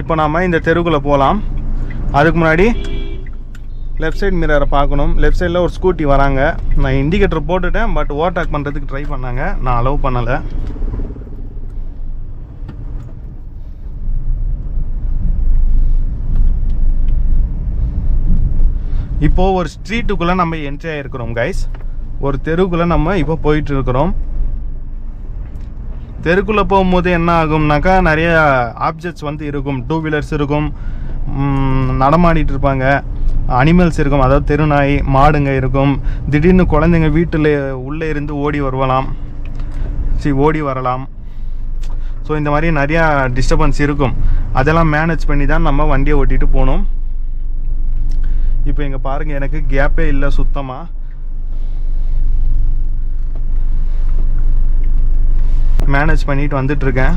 இப்போ நாம் இந்த தெருவுக்குள்ளே போகலாம். அதுக்கு முன்னாடி லெஃப்ட் சைடு மிரரை பார்க்கணும். லெஃப்ட் சைடில் ஒரு ஸ்கூட்டி வராங்க. நான் இண்டிகேட்டர் போட்டுட்டேன், பட் ஓவர்டேக் பண்ணுறதுக்கு ட்ரை பண்ணாங்க, நான் அலோவ் பண்ணலை. இப்போது ஒரு ஸ்ட்ரீட்டுக்குள்ளே நம்ம என்ட்ரி ஆகிருக்கிறோம் கைஸ். ஒரு தெருவுக்குள்ளே நம்ம இப்போ போயிட்டு இருக்கிறோம். தெருக்குள்ளே போகும்போது என்ன ஆகும்னாக்கா நிறைய ஆப்ஜெக்ட்ஸ் வந்து இருக்கும். 2 வீலர்ஸ் இருக்கும், நடமாடிட்டு இருப்பாங்க, அனிமல்ஸ் இருக்கும், அதாவது தெருநாய் மாடுங்க இருக்கும். திடீர்னு குழந்தைங்க வீட்டில் உள்ளே இருந்து ஓடி வரலாம். ஸோ இந்த மாதிரி நிறையா டிஸ்டர்பன்ஸ் இருக்கும். அதெல்லாம் மேனேஜ் பண்ணி தான் நம்ம வண்டியை ஓட்டிகிட்டு போகணும். இப்போ இங்கே பாருங்கள், எனக்கு கேப்பே இல்லை சுத்தமாக. மேனேஜ் பண்ணிட்டு வந்துட்டுருக்கேன்.